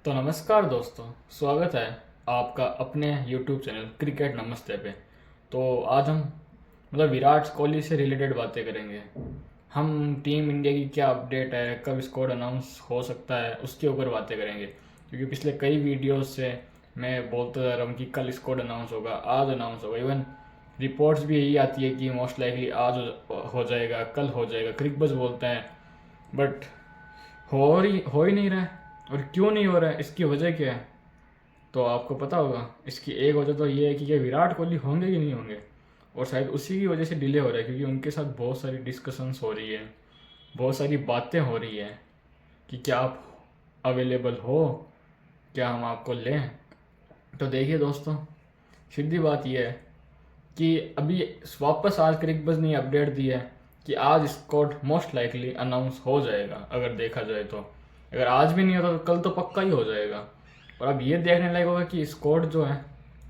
तो नमस्कार दोस्तों, स्वागत है आपका अपने YouTube चैनल क्रिकेट नमस्ते पे। तो आज हम विराट कोहली से रिलेटेड बातें करेंगे। हम टीम इंडिया की क्या अपडेट है, कब स्क्वाड अनाउंस हो सकता है, उसके ऊपर बातें करेंगे। क्योंकि पिछले कई वीडियोस से मैं बोलता जा रहा हूँ कि कल स्क्वाड अनाउंस होगा, आज अनाउंस होगा। इवन रिपोर्ट्स भी यही आती है कि मोस्ट लाइकली आज हो जाएगा, कल हो जाएगा, क्रिकबज़ बोलते हैं। बट हो ही नहीं रहा है। और क्यों नहीं हो रहा है, इसकी वजह क्या है तो आपको पता होगा। इसकी एक वजह तो ये है कि क्या विराट कोहली होंगे कि नहीं होंगे, और शायद उसी की वजह से डिले हो रहा है। क्योंकि उनके साथ बहुत सारी डिस्कशंस हो रही है, बहुत सारी बातें हो रही है कि क्या आप अवेलेबल हो, क्या हम आपको लें। तो देखिए दोस्तों, सीधी बात यह है कि अभी वापस आज क्रिकबज़ ने अपडेट दी है कि आज स्क्वाड मोस्ट लाइकली अनाउंस हो जाएगा। अगर देखा जाए तो अगर आज भी नहीं होता तो कल तो पक्का ही हो जाएगा। और अब ये देखने लायक होगा कि स्क्वाड जो है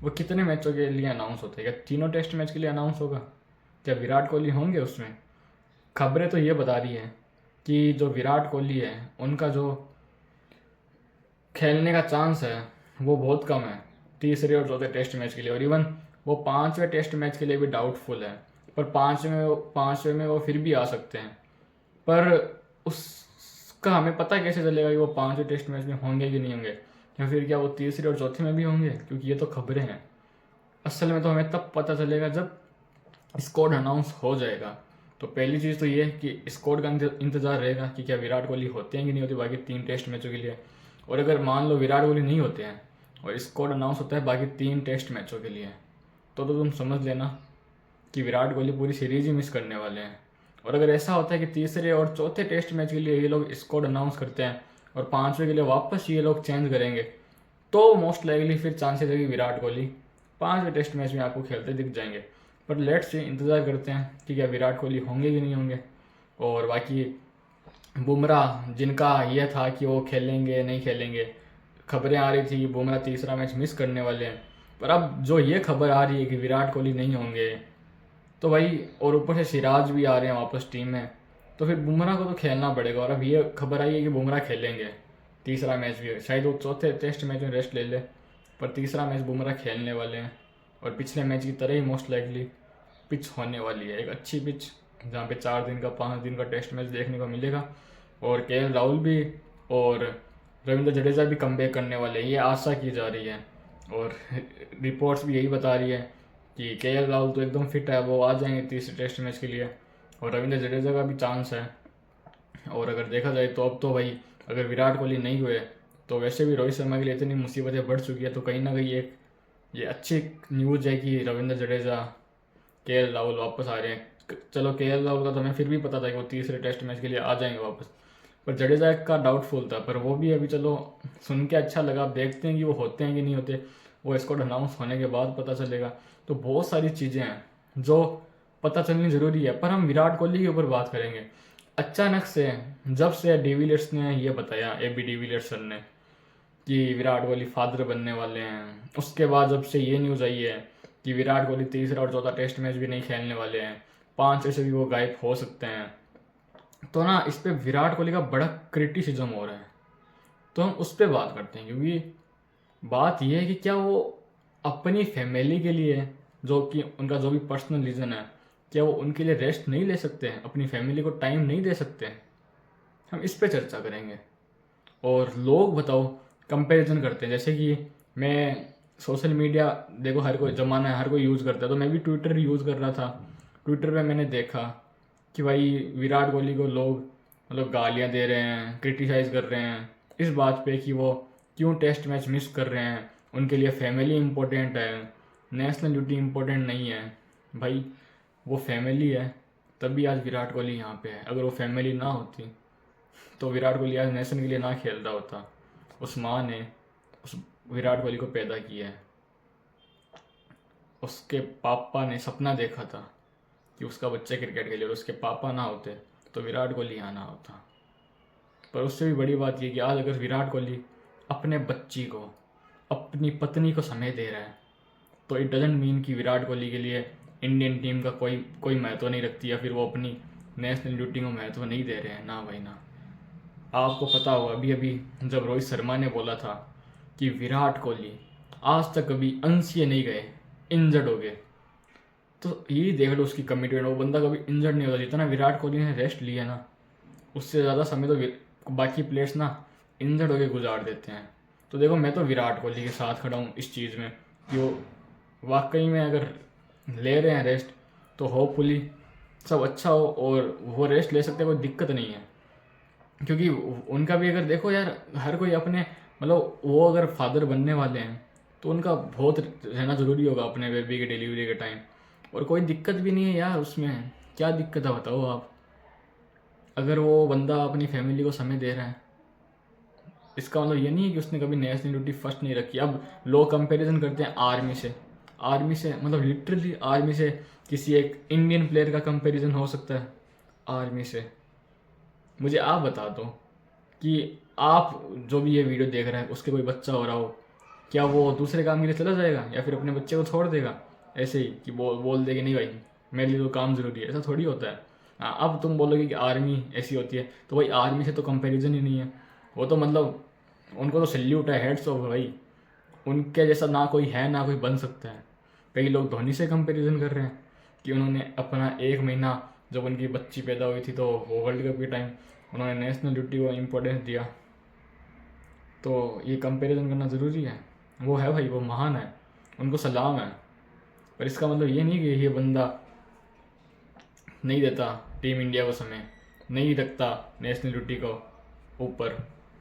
वो कितने मैचों के लिए अनाउंस होते हैं। क्या तीनों टेस्ट मैच के लिए अनाउंस होगा? क्या विराट कोहली होंगे उसमें? खबरें तो ये बता रही है कि जो विराट कोहली है उनका जो खेलने का चांस है वो बहुत कम है तीसरे और चौथे टेस्ट मैच के लिए। और इवन वो पांचवें टेस्ट मैच के लिए भी डाउटफुल है। पर पांचवें में वो फिर भी आ सकते हैं। पर उसका हमें पता कैसे चलेगा कि वो पांचवें टेस्ट मैच में होंगे कि नहीं होंगे, या फिर क्या वो तीसरे और चौथे में भी होंगे? क्योंकि ये तो खबरें हैं। असल में तो हमें तब पता चलेगा जब स्क्वाड अनाउंस हो जाएगा। तो पहली चीज़ तो ये है कि स्क्वाड का इंतजार रहेगा कि क्या विराट कोहली होते हैं कि नहीं होते बाकी तीन टेस्ट मैचों के लिए। और अगर मान लो विराट कोहली नहीं होते हैं और स्क्वाड अनाउंस होता है बाकी तीन टेस्ट मैचों के लिए, तो तुम समझ लेना कि विराट कोहली पूरी सीरीज ही मिस करने वाले हैं। और अगर ऐसा होता है कि तीसरे और चौथे टेस्ट मैच के लिए ये लोग स्क्वाड अनाउंस करते हैं और पांचवें के लिए वापस ये लोग चेंज करेंगे, तो मोस्ट लाइकली फिर चांसेस है कि विराट कोहली पांचवें टेस्ट मैच में आपको खेलते दिख जाएंगे। पर लेट्स से इंतज़ार करते हैं कि क्या विराट कोहली होंगे कि नहीं होंगे। और बाकी बुमराह, जिनका यह था कि वो खेलेंगे नहीं खेलेंगे, खबरें आ रही थी कि बुमराह तीसरा मैच मिस करने वाले हैं। पर अब जो ये खबर आ रही है कि विराट कोहली नहीं होंगे, तो भाई और ऊपर से सिराज भी आ रहे हैं वापस टीम में, तो फिर बुमराह को तो खेलना पड़ेगा। और अब ये खबर आई है कि बुमराह खेलेंगे तीसरा मैच भी। शायद वो चौथे टेस्ट मैच में रेस्ट ले ले, पर तीसरा मैच बुमराह खेलने वाले हैं। और पिछले मैच की तरह ही मोस्ट लाइकली पिच होने वाली है, एक अच्छी पिच जहाँ पे 4 दिन का 5 दिन का टेस्ट मैच देखने को मिलेगा। और केएल राहुल भी और रविंद्र जडेजा भी कमबैक करने वाले हैं, ये आशा की जा रही है। और रिपोर्ट्स भी यही बता रही है कि केएल राहुल तो एकदम फिट है, वो आ जाएंगे तीसरे टेस्ट मैच के लिए। और रविंद्र जडेजा का भी चांस है। और अगर देखा जाए तो अब तो भाई अगर विराट कोहली नहीं हुए तो वैसे भी रोहित शर्मा के लिए इतनी मुसीबतें बढ़ चुकी है। तो कहीं ना कहीं एक ये अच्छी न्यूज़ है कि रविंद्र जडेजा, केएल राहुल वापस आ रहे हैं। चलो केएल राहुल का तो हमें फिर भी पता था कि वो तीसरे टेस्ट मैच के लिए आ जाएंगे वापस, पर जडेजा का डाउटफुल था। पर वो भी अभी चलो सुन के अच्छा लगा। अब देखते हैं कि वो होते हैं कि नहीं होते, वो स्क्वाड अनाउंस होने के बाद पता चलेगा। तो बहुत सारी चीज़ें हैं जो पता चलनी ज़रूरी है। पर हम विराट कोहली के ऊपर बात करेंगे। अचानक से जब से डिविलियर्स ने ये बताया, AB डिविलियर्स सर ने, कि विराट कोहली फादर बनने वाले हैं, उसके बाद जब से ये न्यूज़ आई है कि विराट कोहली तीसरा और चौथा टेस्ट मैच भी नहीं खेलने वाले हैं, 5 से भी वो गायब हो सकते हैं, तो ना इस पे विराट कोहली का बड़ा क्रिटिसिज्म हो रहा है। तो हम उस पर बात करते हैं। क्योंकि बात यह है कि क्या वो अपनी फैमिली के लिए, जो कि उनका जो भी पर्सनल रीज़न है, क्या वो उनके लिए रेस्ट नहीं ले सकते हैं, अपनी फैमिली को टाइम नहीं दे सकते हैं? हम इस पे चर्चा करेंगे। और लोग बताओ कंपैरिजन करते हैं, जैसे कि मैं सोशल मीडिया, देखो हर कोई ज़माना है, हर कोई यूज़ करता है। तो मैं भी ट्विटर यूज़ कर रहा था। ट्विटर पे मैंने देखा कि भाई विराट कोहली को लोग गालियाँ दे रहे हैं, क्रिटिसाइज़ कर रहे हैं इस बात पे कि वो क्यों टेस्ट मैच मिस कर रहे हैं, उनके लिए फैमिली इम्पोर्टेंट है, नेशनल ड्यूटी इम्पोर्टेंट नहीं है। भाई वो फैमिली है तभी आज विराट कोहली यहाँ पे है। अगर वो फैमिली ना होती तो विराट कोहली आज नेशन के लिए ना खेल रहा होता। उस माँ ने उस विराट कोहली को पैदा किया है। उसके पापा ने सपना देखा था कि उसका बच्चा क्रिकेट खेले, और उसके पापा ना होते तो विराट कोहली यहाँ ना होता। पर उससे भी बड़ी बात यह कि आज अगर विराट कोहली अपने बच्ची को, अपनी पत्नी को समय दे रहा है, तो इट डजेंट मीन कि विराट कोहली के लिए इंडियन टीम का कोई महत्व नहीं रखती, या फिर वो अपनी नेशनल ड्यूटी को महत्व नहीं दे रहे हैं। ना भाई ना, आपको पता होगा अभी अभी जब रोहित शर्मा ने बोला था कि विराट कोहली आज तक कभी अंशिया नहीं गए, इंजर्ड हो गए, तो ये देख लो उसकी कमिटमेंट। वो बंदा कभी इंजर्ड नहीं होता। जितना विराट कोहली ने रेस्ट लिया ना, उससे ज़्यादा समय तो बाकी प्लेयर्स ना इंजर्ड होके गुजार देते हैं। तो देखो मैं तो विराट कोहली के साथ खड़ा हूँ इस चीज़ में कि वो वाकई में अगर ले रहे हैं रेस्ट तो होपफुली सब अच्छा हो और वो रेस्ट ले सकते हैं, कोई दिक्कत नहीं है। क्योंकि उनका भी अगर देखो यार, हर कोई अपने मतलब वो अगर फादर बनने वाले हैं तो उनका बहुत रहना ज़रूरी होगा अपने बेबी के डिलीवरी के टाइम। और कोई दिक्कत भी नहीं है यार उसमें, क्या दिक्कत है बताओ आप। अगर वो बंदा अपनी फैमिली को समय दे रहा है, इसका मतलब ये नहीं है कि उसने कभी नेशनल ड्यूटी फर्स्ट नहीं रखी। अब लोग कंपैरिजन करते हैं आर्मी से, मतलब लिटरली आर्मी से किसी एक इंडियन प्लेयर का कंपैरिजन हो सकता है आर्मी से? मुझे आप बता दो कि आप जो भी ये वीडियो देख रहे हैं उसके कोई बच्चा हो रहा हो, क्या वो दूसरे काम के लिए चला जाएगा या फिर अपने बच्चे को छोड़ देगा ऐसे ही कि बोल दे कि नहीं भाई मेरे लिए तो काम ज़रूरी है? ऐसा थोड़ी होता है। हाँ, अब तुम बोलोगे कि आर्मी ऐसी होती है, तो भाई आर्मी से तो कंपैरिजन ही नहीं है। वो तो मतलब उनको तो सैल्यूट है, हेड्स ऑफ भाई। उनके जैसा ना कोई है ना कोई बन सकता है। कई लोग धोनी से कंपैरिजन कर रहे हैं कि उन्होंने अपना 1 महीना जब उनकी बच्ची पैदा हुई थी तो वो वर्ल्ड कप के टाइम उन्होंने नेशनल ड्यूटी को इम्पोर्टेंस दिया। तो ये कंपैरिजन करना ज़रूरी है? वो है भाई, वो महान है, उनको सलाम है। पर इसका मतलब ये नहीं कि ये बंदा नहीं देता टीम इंडिया को समय, नहीं रखता नेशनल ड्यूटी को ऊपर।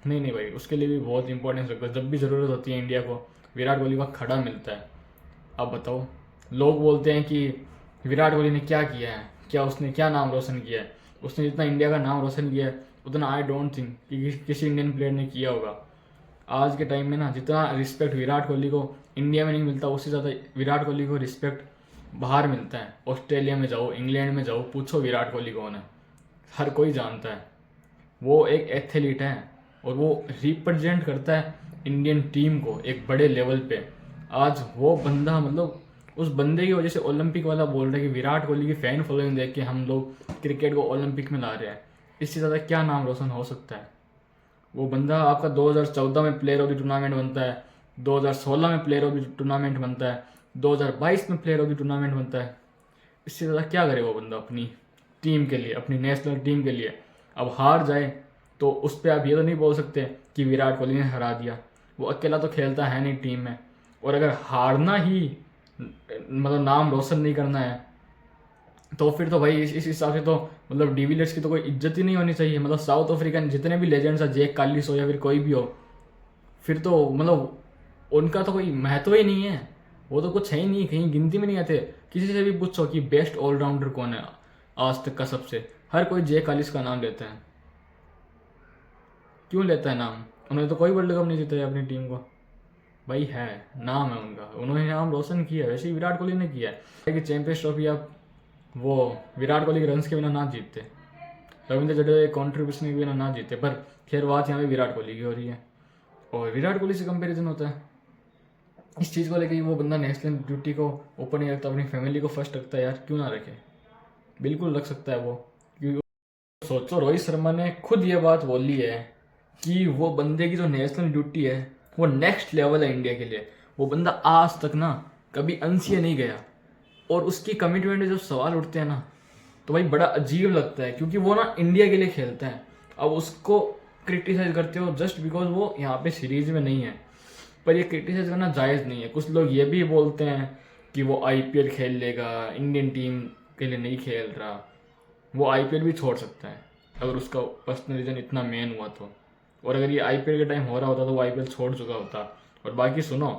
नहीं नहीं भाई, उसके लिए भी बहुत इंपॉर्टेंस रखता है। जब भी ज़रूरत होती है इंडिया को, विराट कोहली का खड़ा मिलता है। अब बताओ, लोग बोलते हैं कि विराट कोहली ने क्या किया है, क्या उसने क्या नाम रोशन किया है? उसने जितना इंडिया का नाम रोशन किया है उतना आई डोंट थिंक कि किसी इंडियन प्लेयर ने किया होगा। आज के टाइम में ना जितना रिस्पेक्ट विराट कोहली को इंडिया में नहीं मिलता, उससे ज़्यादा विराट कोहली को रिस्पेक्ट बाहर मिलता है। ऑस्ट्रेलिया में जाओ, इंग्लैंड में जाओ, पूछो विराट कोहली कौन है, हर कोई जानता है। वो एक एथलीट है और वो रिप्रेजेंट करता है इंडियन टीम को एक बड़े लेवल पे। आज वो बंदा मतलब उस बंदे की वजह से ओलंपिक वाला बोल रहा है कि विराट कोहली की फैन फॉलोइंग देख के हम लोग क्रिकेट को ओलंपिक में ला रहे हैं। इससे ज़्यादा क्या नाम रोशन हो सकता है? वो बंदा आपका 2014 में प्लेयर ऑफ द टूर्नामेंट बनता है, 2016 में प्लेयर ऑफ द टूर्नामेंट बनता है, 2022 में प्लेयर ऑफ द टूर्नामेंट बनता है। इससे ज़्यादा क्या करे वो बंदा अपनी टीम के लिए, अपनी नेशनल टीम के लिए? अब हार जाए तो उस पर आप ये तो नहीं बोल सकते कि विराट कोहली ने हरा दिया। वो अकेला तो खेलता है नहीं टीम में। और अगर हारना ही मतलब नाम रोशन नहीं करना है तो फिर तो भाई इस हिसाब से तो मतलब डिविलियर्स की तो कोई इज्जत ही नहीं होनी चाहिए। मतलब साउथ अफ्रीकन जितने भी लेजेंड्स हैं, जैक कालिस हो या फिर कोई भी हो, फिर तो मतलब उनका तो कोई महत्व ही नहीं है। वो तो कुछ है ही नहीं, कहीं गिनती में नहीं आते। किसी से भी पूछो कि बेस्ट ऑलराउंडर कौन है आज तक का सबसे, हर कोई जैक कालिस का नाम लेता है। क्यों लेता है नाम? उन्होंने तो कोई वर्ल्ड कप नहीं जीता है अपनी टीम को। भाई है, नाम है उनका, उन्होंने नाम रोशन किया है। वैसे ही विराट कोहली ने किया है कि चैंपियंस ट्रॉफी आप वो विराट कोहली के रन्स के बिना ना जीतते, रविंद्र जडेजा के कॉन्ट्रीब्यूशन के बिना ना जीते। पर खैर बात यहाँ पे विराट कोहली की हो रही है और विराट कोहली से कंपैरिजन होता है इस चीज़ को लेकर। वो बंदा नेशनल ड्यूटी को ऊपर नहीं रखता, अपनी फैमिली को फर्स्ट रखता है। यार क्यों ना रखे, बिल्कुल रख सकता है वो। क्योंकि सोचो रोहित शर्मा ने खुद ये बात बोली है कि वो बंदे की जो नेशनल ड्यूटी है वो नेक्स्ट लेवल है इंडिया के लिए। वो बंदा आज तक ना कभी अंशिया नहीं गया और उसकी कमिटमेंट में जब सवाल उठते हैं ना तो भाई बड़ा अजीब लगता है, क्योंकि वो ना इंडिया के लिए खेलता है। अब उसको क्रिटिसाइज करते हो जस्ट बिकॉज वो यहाँ पे सीरीज में नहीं है, पर ये क्रिटिसाइज करना जायज़ नहीं है। कुछ लोग ये भी बोलते हैं कि वो आईपीएल खेल लेगा, इंडियन टीम के लिए नहीं खेल रहा। वो आईपीएल भी छोड़ सकता है अगर उसका पर्सनल रीज़न इतना मेन हुआ तो। और अगर ये आईपीएल के टाइम हो रहा होता तो वो आईपीएल छोड़ चुका होता। और बाकी सुनो,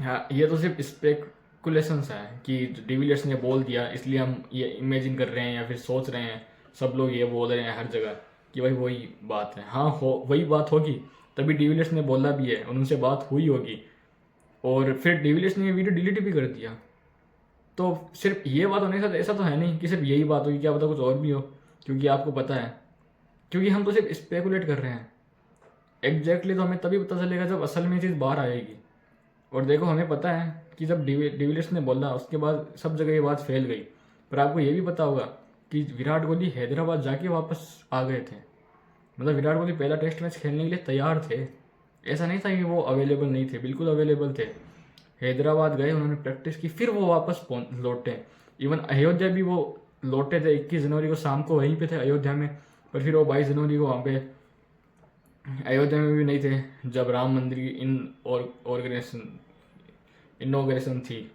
हाँ ये तो सिर्फ स्पेकुलेशंस हैं कि डिविलियर्स ने बोल दिया इसलिए हम ये इमेजिन कर रहे हैं या फिर सोच रहे हैं। सब लोग ये बोल रहे हैं हर जगह कि भाई वही बात है। हाँ हो, वही बात होगी तभी डिविलियर्स ने बोला भी है, उनसे बात हुई होगी। और फिर डिविलियर्स ने ये वीडियो डिलीट भी कर दिया। तो सिर्फ ये बात होने के साथ ऐसा तो है नहीं कि सिर्फ यही बात होगी, क्या पता कुछ और भी हो। क्योंकि आपको पता है, क्योंकि हम तो सिर्फ स्पेकुलेट कर रहे हैं। एग्जैक्टली तो हमें तभी पता चलेगा जब असल में चीज़ बाहर आएगी। और देखो हमें पता है कि जब डिविलियर्स ने बोला उसके बाद सब जगह ये बात फैल गई। पर आपको ये भी पता होगा कि विराट कोहली हैदराबाद जाके वापस आ गए थे। मतलब विराट कोहली पहला टेस्ट मैच खेलने के लिए तैयार थे, ऐसा नहीं था कि वो अवेलेबल नहीं थे, बिल्कुल अवेलेबल थे। हैदराबाद गए, उन्होंने प्रैक्टिस की, फिर वो वापस लौटे। इवन अयोध्या भी वो लौटे थे, 21 जनवरी को शाम को वहीं पे थे अयोध्या में, पर फिर वो 22 जनवरी को वहाँ पे अयोध्या में भी नहीं थे जब राम मंदिर की इनोग्रेशन थी।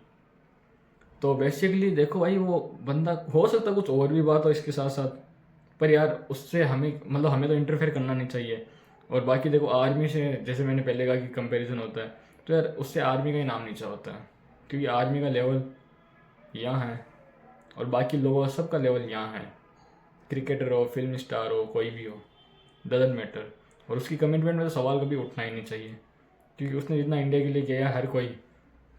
तो बेसिकली देखो भाई, वो बंदा हो सकता कुछ और भी बात हो इसके साथ साथ, पर यार उससे हमें मतलब हमें तो इंटरफेयर करना नहीं चाहिए। और बाकी देखो आर्मी से, जैसे मैंने पहले कहा कि कंपैरिजन होता है, तो यार उससे आर्मी का ही नाम नीचा होता है, क्योंकि आर्मी का लेवल यहाँ है और बाकी लोगों का सबका लेवल यहाँ है। क्रिकेटर हो, फिल्म स्टार हो, कोई भी हो, डजंट मैटर। और उसकी कमिटमेंट में तो सवाल कभी उठना ही नहीं चाहिए, क्योंकि उसने जितना इंडिया के लिए किया है, हर कोई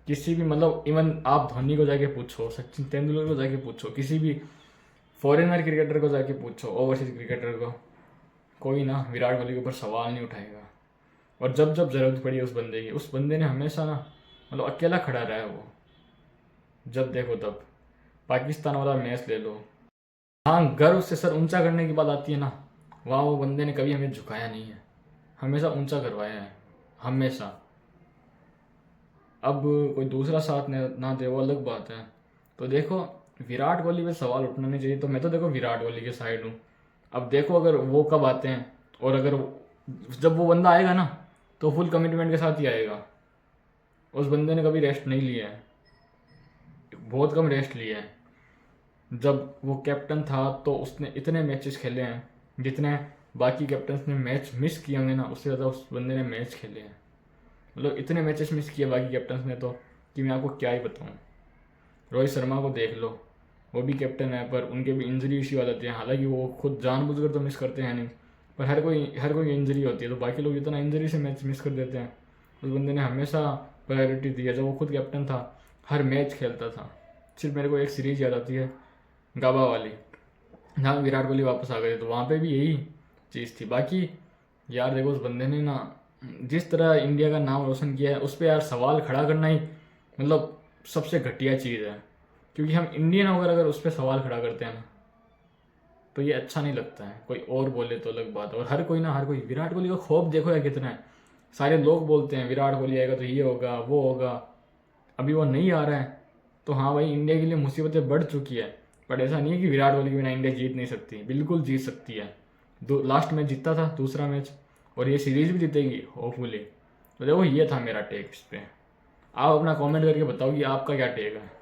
किसी भी मतलब इवन आप धोनी को जाके पूछो, सचिन तेंदुलकर को जाके पूछो, किसी भी फॉरेनर क्रिकेटर को जाके पूछो, ओवरसीज क्रिकेटर को, कोई ना विराट कोहली के ऊपर सवाल नहीं उठाएगा। और जब जब जरूरत पड़ी उस बंदे की, उस बंदे ने हमेशा ना मतलब अकेला खड़ा रहा है वो, जब देखो तब। पाकिस्तान वाला मैच ले लो, हाँ गर्व से सर ऊंचा करने की बात आती है ना, वहाँ वो बंदे ने कभी हमें झुकाया नहीं है, हमेशा ऊंचा करवाया है, हमेशा। अब कोई दूसरा साथ ना दे वो अलग बात है। तो देखो विराट कोहली पे सवाल उठना नहीं चाहिए, तो मैं तो देखो विराट कोहली के साइड हूँ। अब देखो अगर वो कब आते हैं, और अगर जब वो बंदा आएगा ना, तो फुल कमिटमेंट के साथ ही आएगा। उस बंदे ने कभी रेस्ट नहीं लिया है, बहुत कम रेस्ट लिया है। जब वो कैप्टन था तो उसने इतने मैचेस खेले हैं जितने बाकी कैप्टन्स ने मैच मिस किए होंगे ना, उससे ज़्यादा उस बंदे ने मैच खेले हैं। मतलब इतने मैचेस मिस किए बाकी कैप्टन्स ने तो कि मैं आपको क्या ही बताऊँ। रोहित शर्मा को देख लो, वो भी कैप्टन है, पर उनके भी इंजरी इश्यू आ जाती है। हालांकि वो खुद जानबूझकर तो मिस करते हैं नहीं, पर हर कोई इंजरी होती है, तो बाकी लोग इतना इंजरी से मैच मिस कर देते हैं। उस बंदे ने हमेशा प्रायोरिटी दी है, जब वो खुद कैप्टन था हर मैच खेलता था। सिर्फ मेरे को एक सीरीज याद आती है, गाबा वाली, जहाँ विराट कोहली वापस आ गए, तो वहाँ पे भी यही चीज़ थी। बाकी यार देखो उस बंदे ने ना जिस तरह इंडिया का नाम रोशन किया है, उस पर यार सवाल खड़ा करना ही मतलब सबसे घटिया चीज़ है। क्योंकि हम इंडियन होकर अगर उस पर सवाल खड़ा करते हैं ना, तो ये अच्छा नहीं लगता है। कोई और बोले तो अलग बात है। और हर कोई विराट कोहली का खौफ देखो यार कितना है। सारे लोग बोलते हैं विराट कोहली आएगा तो ये होगा वो होगा, अभी वो नहीं आ रहा है, तो हाँ भाई इंडिया के लिए मुसीबतें बढ़ चुकी है। बट ऐसा नहीं है कि विराट कोहली के बिना इंडिया जीत नहीं सकती, बिल्कुल जीत सकती है। लास्ट मैच जीता था, दूसरा मैच, और ये सीरीज भी जीतेगी होपफुली। तो देखो ये था मेरा टेक इस पर। आप अपना कमेंट करके बताओ कि आपका क्या टेक है।